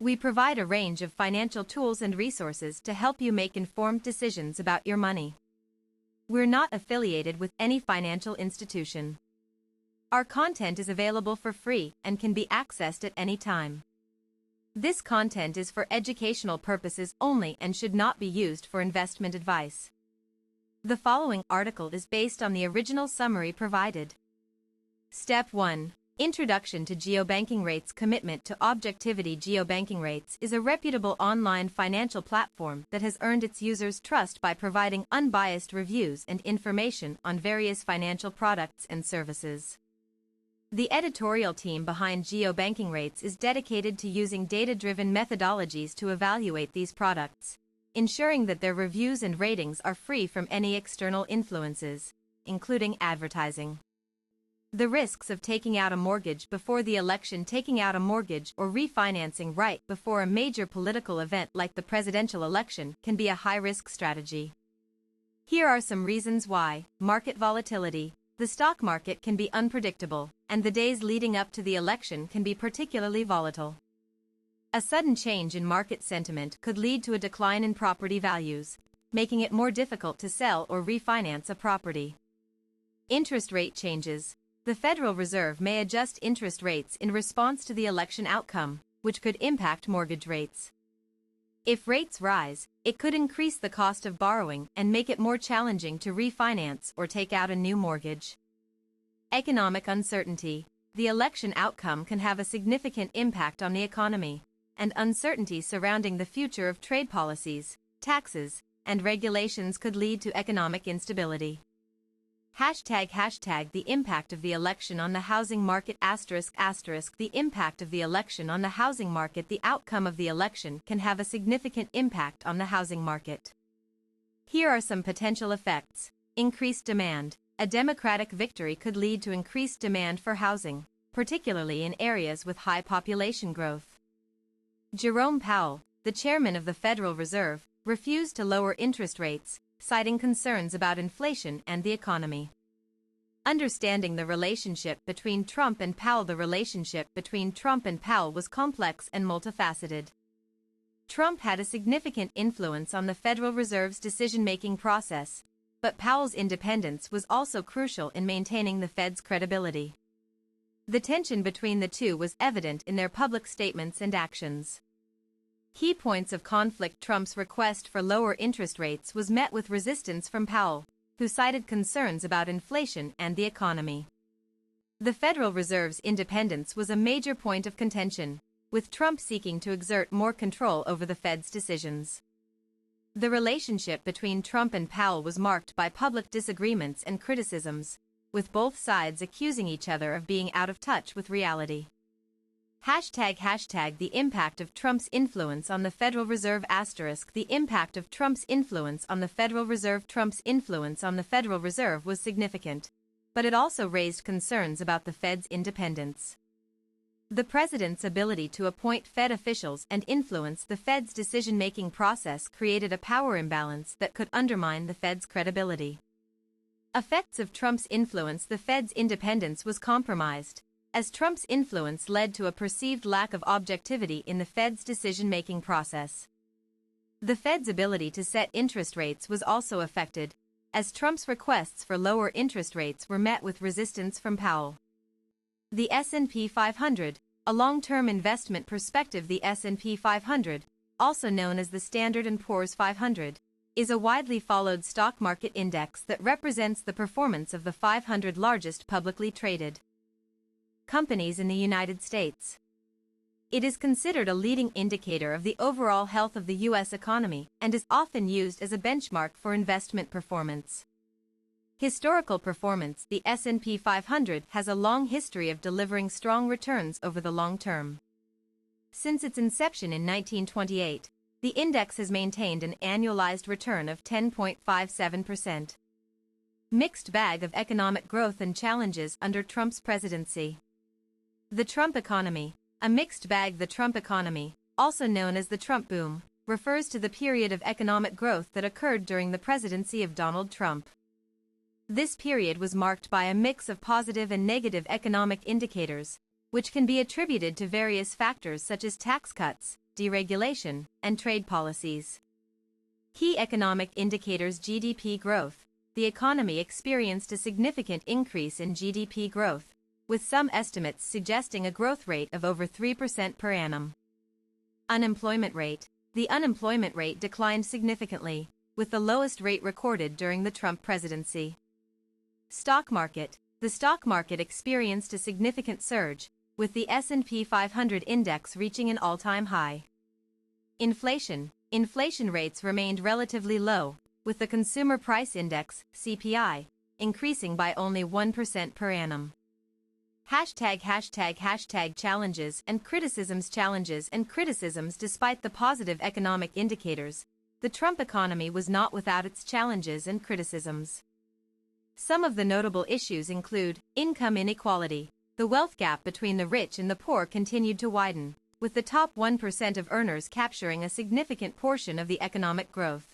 We provide a range of financial tools and resources to help you make informed decisions about your money. We're not affiliated with any financial institution. Our content is available for free and can be accessed at any time. This content is for educational purposes only and should not be used for investment advice. The following article is based on the original summary provided. Step 1. Introduction to GeoBanking Rates. Commitment to objectivity. GeoBanking Rates is a reputable online financial platform that has earned its users' trust by providing unbiased reviews and information on various financial products and services. The editorial team behind GeoBanking Rates is dedicated to using data-driven methodologies to evaluate these products, ensuring that their reviews and ratings are free from any external influences, including advertising. The risks of taking out a mortgage before the election. Taking out a mortgage or refinancing right before a major political event like the presidential election can be a high-risk strategy. Here are some reasons why. Market volatility. The stock market can be unpredictable, and the days leading up to the election can be particularly volatile. A sudden change in market sentiment could lead to a decline in property values, making it more difficult to sell or refinance a property. Interest rate changes. The Federal Reserve may adjust interest rates in response to the election outcome, which could impact mortgage rates. If rates rise, it could increase the cost of borrowing and make it more challenging to refinance or take out a new mortgage. Economic uncertainty. The election outcome can have a significant impact on the economy, and uncertainty surrounding the future of trade policies, taxes, and regulations could lead to economic instability. The impact of the election on the housing market. The impact of the election on the housing market. The outcome of the election can have a significant impact on the housing market. Here are some potential effects. Increased demand. A Democratic victory could lead to increased demand for housing, particularly in areas with high population growth. Jerome Powell, the chairman of the Federal Reserve, refused to lower interest rates, citing concerns about inflation and the economy. Understanding the relationship between Trump and Powell. The relationship between Trump and Powell was complex and multifaceted. Trump had a significant influence on the Federal Reserve's decision-making process, but Powell's independence was also crucial in maintaining the Fed's credibility. The tension between the two was evident in their public statements and actions. Key points of conflict. Trump's request for lower interest rates was met with resistance from Powell, who cited concerns about inflation and the economy. The Federal Reserve's independence was a major point of contention, with Trump seeking to exert more control over the Fed's decisions. The relationship between Trump and Powell was marked by public disagreements and criticisms, with both sides accusing each other of being out of touch with reality. The impact of Trump's influence on the Federal Reserve. The impact of Trump's influence on the Federal Reserve. Trump's influence on the Federal Reserve was significant, but it also raised concerns about the Fed's independence. The president's ability to appoint Fed officials and influence the Fed's decision-making process created a power imbalance that could undermine the Fed's credibility. Effects of Trump's influence. The Fed's independence was compromised, as Trump's influence led to a perceived lack of objectivity in the Fed's decision-making process. The Fed's ability to set interest rates was also affected, as Trump's requests for lower interest rates were met with resistance from Powell. The S&P 500, a long-term investment perspective. The S&P 500, also known as the Standard & Poor's 500, is a widely followed stock market index that represents the performance of the 500 largest publicly traded companies in the United States. It is considered a leading indicator of the overall health of the U.S. economy and is often used as a benchmark for investment performance. Historical performance. The S&P 500 has a long history of delivering strong returns over the long term. Since its inception in 1928, the index has maintained an annualized return of 10.57%. Mixed bag of economic growth and challenges under Trump's presidency. The Trump economy, a mixed bag. The Trump economy, also known as the Trump boom, refers to the period of economic growth that occurred during the presidency of Donald Trump. This period was marked by a mix of positive and negative economic indicators, which can be attributed to various factors such as tax cuts, deregulation, and trade policies. Key economic indicators: GDP growth. The economy experienced a significant increase in GDP growth, with some estimates suggesting a growth rate of over 3% per annum. Unemployment rate. The unemployment rate declined significantly, with the lowest rate recorded during the Trump presidency. Stock market. The stock market experienced a significant surge, with the S&P 500 index reaching an all-time high. Inflation. Inflation rates remained relatively low, with the Consumer Price Index, CPI, increasing by only 1% per annum. Challenges and criticisms. Challenges and criticisms. Despite the positive economic indicators, the Trump economy was not without its challenges and criticisms. Some of the notable issues include income inequality. The wealth gap between the rich and the poor continued to widen, with the top 1% of earners capturing a significant portion of the economic growth.